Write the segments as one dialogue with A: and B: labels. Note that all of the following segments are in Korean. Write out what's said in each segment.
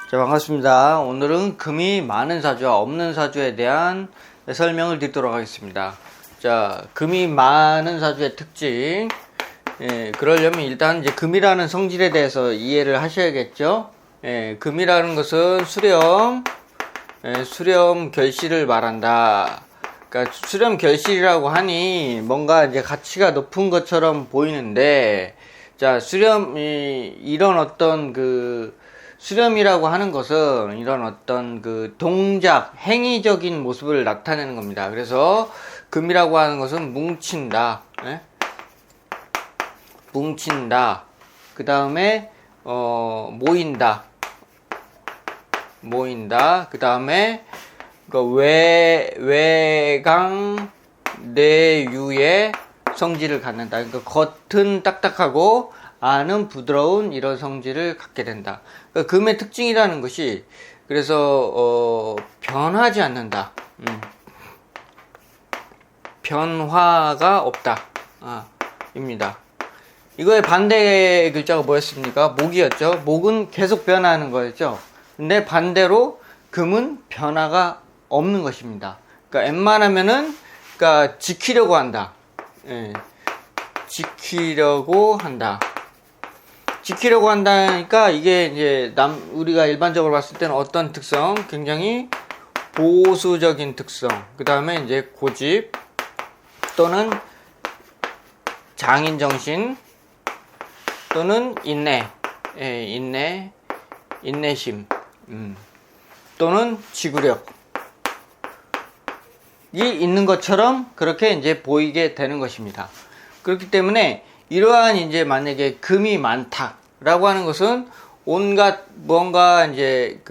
A: 자, 반갑습니다. 오늘은 금이 많은 사주와 없는 사주에 대한 설명을 드리도록 하겠습니다. 자, 금이 많은 사주의 특징. 그러려면 일단 이제 금이라는 성질에 대해서 이해를 하셔야겠죠. 금이라는 것은 수렴 결실을 말한다. 그러니까 수렴 결실이라고 하니 뭔가 이제 가치가 높은 것처럼 보이는데, 자, 이런 어떤 수렴이라고 하는 것은 이런 어떤 동작, 행위적인 모습을 나타내는 겁니다. 그래서 금이라고 하는 것은 뭉친다. 뭉친다. 그 다음에, 모인다. 그 다음에, 외강, 내유의 성질을 갖는다. 그러니까 겉은 딱딱하고 안은 부드러운 이런 성질을 갖게 된다. 그러니까 금의 특징이라는 것이 그래서 변하지 않는다. 변화가 없다. 입니다. 이거의 반대 글자가 뭐였습니까? 목이었죠. 목은 계속 변하는 거였죠. 근데 반대로 금은 변화가 없는 것입니다. 그러니까 웬만하면은 지키려고 한다. 지키려고 한다니까 이게 이제 우리가 일반적으로 봤을 때는 어떤 특성? 굉장히 보수적인 특성. 그 다음에 이제 고집 또는 장인정신 또는 인내심 또는 지구력이 있는 것처럼 그렇게 이제 보이게 되는 것입니다. 그렇기 때문에 이러한 이제 만약에 금이 많다라고 하는 것은 온갖 뭔가 이제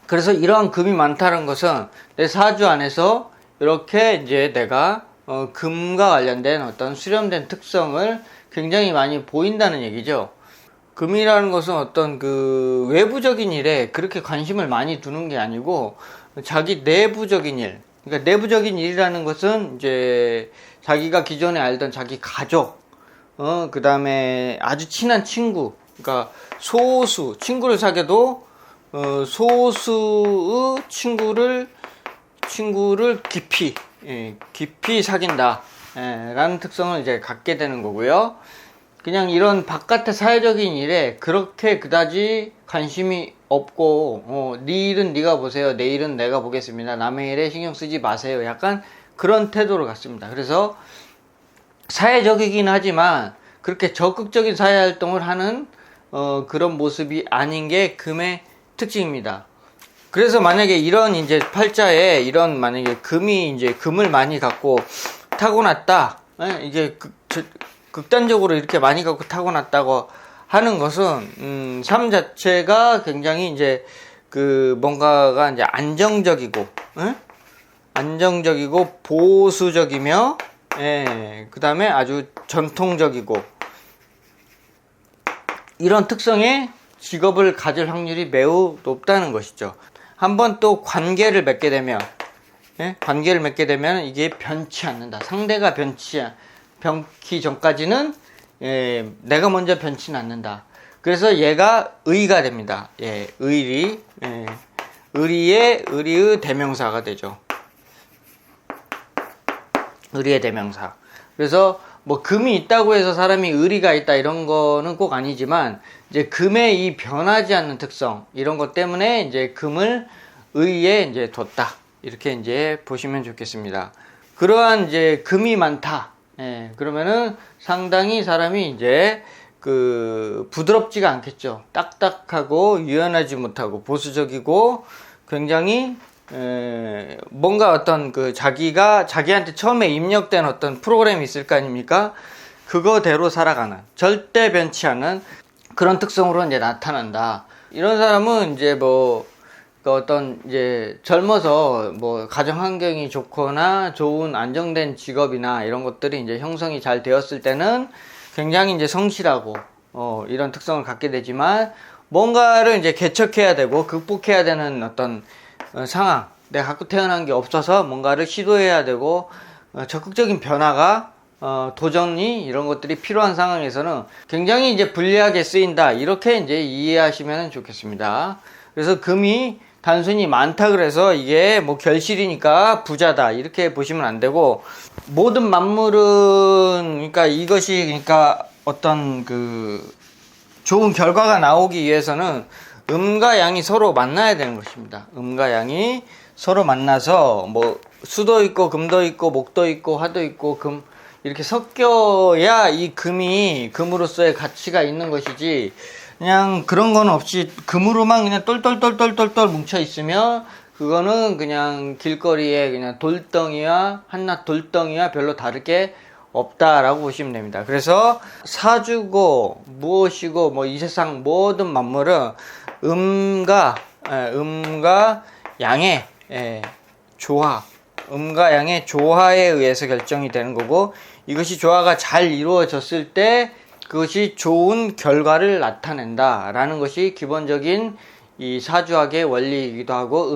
A: 그래서 이러한 금이 많다는 것은 내 사주 안에서 이렇게 이제 내가 금과 관련된 어떤 수렴된 특성을 굉장히 많이 보인다는 얘기죠. 금이라는 것은 어떤 외부적인 일에 그렇게 관심을 많이 두는 게 아니고 자기 내부적인 일, 그러니까 내부적인 일이라는 것은 이제 자기가 기존에 알던 자기 가족, 그 다음에 아주 친한 친구, 그러니까 친구를 사귀어도 소수의 친구를 깊이 사귄다 라는 특성을 이제 갖게 되는 거고요. 그냥 이런 바깥의 사회적인 일에 그렇게 그다지 관심이 없고 네 일은 네가 보세요, 내 일은 내가 보겠습니다, 남의 일에 신경 쓰지 마세요, 약간 그런 태도를 갖습니다. 그래서 사회적이긴 하지만 그렇게 적극적인 사회활동을 하는 그런 모습이 아닌 게 금의 특징입니다. 그래서 만약에 이런 이제 팔자에 이런 만약에 금을 많이 갖고 타고났다, 이제 극단적으로 이렇게 많이 갖고 타고났다고 하는 것은 삶 자체가 굉장히 이제 뭔가가 이제 안정적이고 보수적이며, 그 다음에 아주 전통적이고 이런 특성의 직업을 가질 확률이 매우 높다는 것이죠. 한번 또 관계를 맺게 되면 이게 변치 않는다. 상대가 변기 전까지는 내가 먼저 변치는 않는다. 그래서 얘가 의가 됩니다. 의리의 대명사가 되죠. 의리의 대명사. 그래서 뭐 금이 있다고 해서 사람이 의리가 있다 이런 거는 꼭 아니지만 이제 금의 이 변하지 않는 특성 이런 것 때문에 이제 금을 의에 이제 뒀다. 이렇게 이제 보시면 좋겠습니다. 그러한 이제 금이 많다. 그러면은 상당히 사람이 이제 부드럽지가 않겠죠. 딱딱하고 유연하지 못하고 보수적이고 굉장히 뭔가 어떤 자기한테 처음에 입력된 어떤 프로그램이 있을 거 아닙니까? 그거대로 살아가는, 절대 변치 않은 그런 특성으로 이제 나타난다. 이런 사람은 이제 어떤 이제 젊어서 가정 환경이 좋거나 좋은 안정된 직업이나 이런 것들이 이제 형성이 잘 되었을 때는 굉장히 이제 성실하고 이런 특성을 갖게 되지만 뭔가를 이제 개척해야 되고 극복해야 되는 어떤 내가 갖고 태어난 게 없어서 뭔가를 시도해야 되고 적극적인 변화가 도전이 이런 것들이 필요한 상황에서는 굉장히 이제 불리하게 쓰인다. 이렇게 이제 이해하시면 좋겠습니다. 그래서 금이 단순히 많다 그래서 이게 뭐 결실이니까 부자다 이렇게 보시면 안 되고, 모든 만물은 그러니까 이것이 그러니까 어떤 그 좋은 결과가 나오기 위해서는 음과 양이 서로 만나야 되는 것입니다. 음과 양이 서로 만나서 뭐 수도 있고 금도 있고 목도 있고 화도 있고 금 이렇게 섞여야 이 금이 금으로서의 가치가 있는 것이지, 그냥 그런 건 없이 금으로만 그냥 똘똘똘똘똘똘 뭉쳐 있으면 그거는 그냥 길거리에 그냥 돌덩이와 한낱 돌덩이와 별로 다를 게 없다라고 보시면 됩니다. 그래서 사주고 무엇이고 뭐 이 세상 모든 만물은 음과 양의 조화, 음과 양의 조화에 의해서 결정이 되는 거고, 이것이 조화가 잘 이루어졌을 때 그것이 좋은 결과를 나타낸다 라는 것이 기본적인 이 사주학의 원리이기도 하고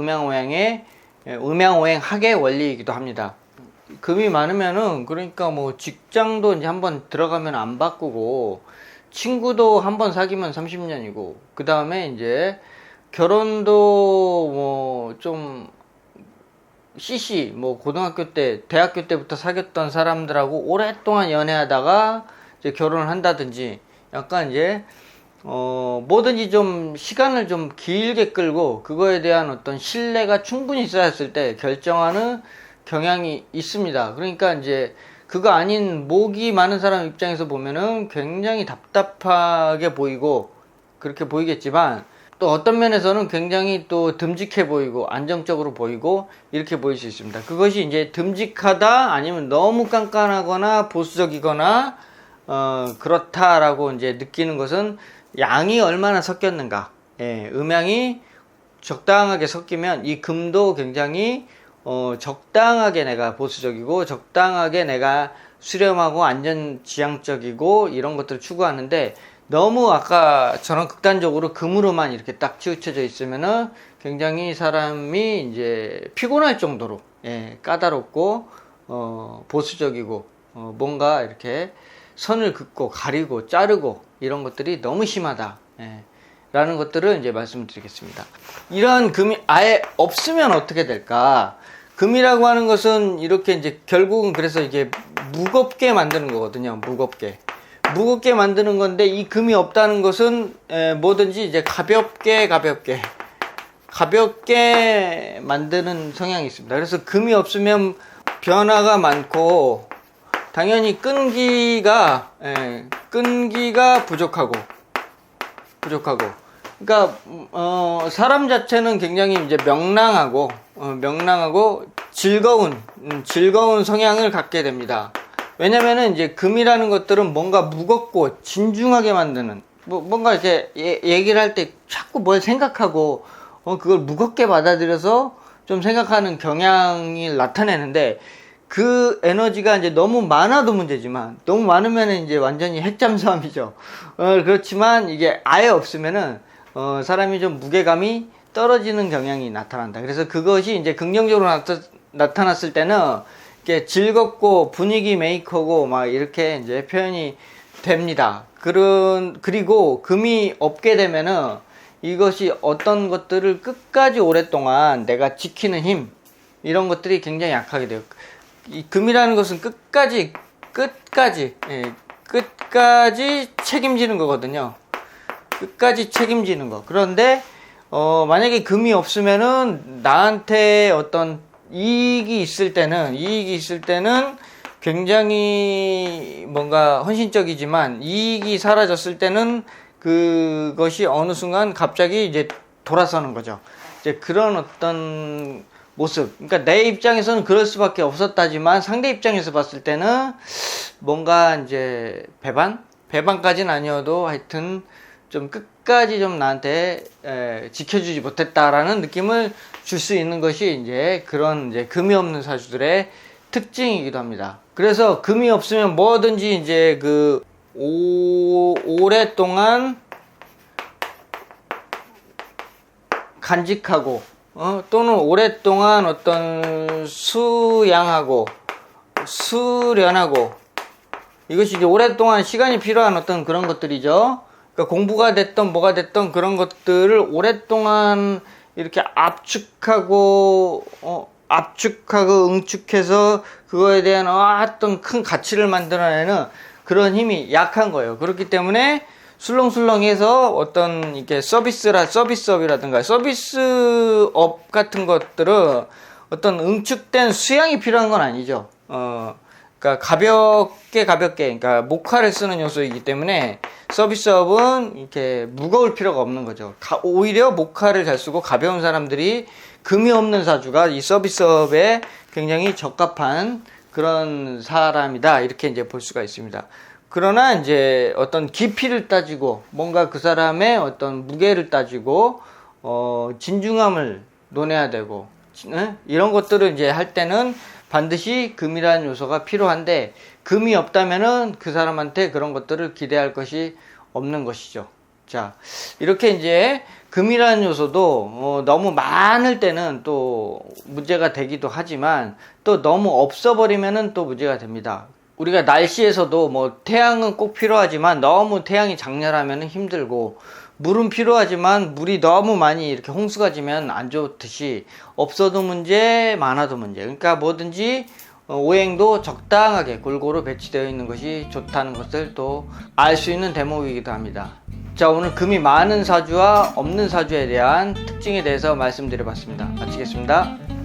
A: 음양오행학의 원리이기도 합니다. 금이 많으면은 그러니까 뭐 직장도 이제 한번 들어가면 안 바꾸고, 친구도 한번 사귀면 30년이고, 그 다음에 이제 결혼도 뭐 좀 CC 뭐 고등학교 때 대학교 때부터 사귀었던 사람들하고 오랫동안 연애하다가 이제 결혼을 한다든지, 약간 이제 뭐든지 좀 시간을 좀 길게 끌고 그거에 대한 어떤 신뢰가 충분히 쌓였을 때 결정하는 경향이 있습니다. 그러니까 이제 그거 아닌 목이 많은 사람 입장에서 보면은 굉장히 답답하게 보이고 그렇게 보이겠지만, 또 어떤 면에서는 굉장히 또 듬직해 보이고 안정적으로 보이고 이렇게 보일 수 있습니다. 그것이 이제 듬직하다 아니면 너무 깐깐하거나 보수적이거나 그렇다라고 이제 느끼는 것은 양이 얼마나 섞였는가. 음양이 적당하게 섞이면 이 금도 굉장히 적당하게 내가 보수적이고 적당하게 내가 수렴하고 안전지향적이고 이런 것들을 추구하는데, 너무 아까처럼 극단적으로 금으로만 이렇게 딱 치우쳐져 있으면은 굉장히 사람이 이제 피곤할 정도로 까다롭고 보수적이고 뭔가 이렇게 선을 긋고 가리고 자르고 이런 것들이 너무 심하다 라는 것들을 이제 말씀드리겠습니다. 이런 금이 아예 없으면 어떻게 될까? 금이라고 하는 것은 이렇게 이제 결국은 그래서 이게 무겁게 만드는 거거든요. 무겁게 만드는 건데, 이 금이 없다는 것은 뭐든지 이제 가볍게 만드는 성향이 있습니다. 그래서 금이 없으면 변화가 많고 당연히 끈기가 부족하고 그러니까 사람 자체는 굉장히 이제 명랑하고 즐거운 성향을 갖게 됩니다. 왜냐면은 이제 금이라는 것들은 뭔가 무겁고 진중하게 만드는, 뭔가 이렇게 얘기를 할 때 자꾸 뭘 생각하고 그걸 무겁게 받아들여서 좀 생각하는 경향이 나타내는데, 그 에너지가 이제 너무 많아도 문제지만 너무 많으면은 이제 완전히 핵잠수함이죠. 그렇지만 이게 아예 없으면은 사람이 좀 무게감이 떨어지는 경향이 나타난다. 그래서 그것이 이제 긍정적으로 나타났을 때는 이렇게 즐겁고 분위기 메이커고 막 이렇게 이제 표현이 됩니다. 그리고 금이 없게 되면은 이것이 어떤 것들을 끝까지 오랫동안 내가 지키는 힘, 이런 것들이 굉장히 약하게 돼요. 이 금이라는 것은 끝까지 책임지는 거거든요. 끝까지 책임지는 거. 그런데 만약에 금이 없으면은 나한테 어떤 이익이 있을 때는 굉장히 뭔가 헌신적이지만, 이익이 사라졌을 때는 그것이 어느 순간 갑자기 이제 돌아서는 거죠. 이제 그런 어떤 모습. 그러니까 내 입장에서는 그럴 수밖에 없었다지만 상대 입장에서 봤을 때는 뭔가 이제 배반까지는 아니어도 하여튼 좀 끝까지 좀 나한테 지켜주지 못했다라는 느낌을 줄 수 있는 것이 이제 그런 이제 금이 없는 사주들의 특징이기도 합니다. 그래서 금이 없으면 뭐든지 이제 그 오랫동안 간직하고 또는 오랫동안 어떤 수양하고 수련하고 이것이 이제 오랫동안 시간이 필요한 어떤 그런 것들이죠. 그러니까 공부가 됐던 뭐가 됐던 그런 것들을 오랫동안 이렇게 압축하고 응축해서 그거에 대한 어떤 큰 가치를 만들어내는 그런 힘이 약한 거예요. 그렇기 때문에 술렁술렁해서 어떤 이렇게 서비스업이라든가 서비스업 같은 것들은 어떤 응축된 수양이 필요한 건 아니죠. 그러니까 가볍게 그러니까 목화를 쓰는 요소이기 때문에 서비스업은 이렇게 무거울 필요가 없는 거죠. 오히려 목화를 잘 쓰고 가벼운 사람들이 금이 없는 사주가 이 서비스업에 굉장히 적합한 그런 사람이다, 이렇게 이제 볼 수가 있습니다. 그러나 이제 어떤 깊이를 따지고 뭔가 그 사람의 어떤 무게를 따지고 진중함을 논해야 되고 이런 것들을 이제 할 때는 반드시 금이라는 요소가 필요한데, 금이 없다면은 그 사람한테 그런 것들을 기대할 것이 없는 것이죠. 자, 이렇게 이제 금이라는 요소도 너무 많을 때는 또 문제가 되기도 하지만 또 너무 없어버리면은 또 문제가 됩니다. 우리가 날씨에서도 뭐 태양은 꼭 필요하지만 너무 태양이 장렬하면 힘들고, 물은 필요하지만 물이 너무 많이 이렇게 홍수가 지면 안 좋듯이 없어도 문제, 많아도 문제. 그러니까 뭐든지 오행도 적당하게 골고루 배치되어 있는 것이 좋다는 것을 또 알 수 있는 대목이기도 합니다. 자, 오늘 금이 많은 사주와 없는 사주에 대한 특징에 대해서 말씀드려 봤습니다. 마치겠습니다.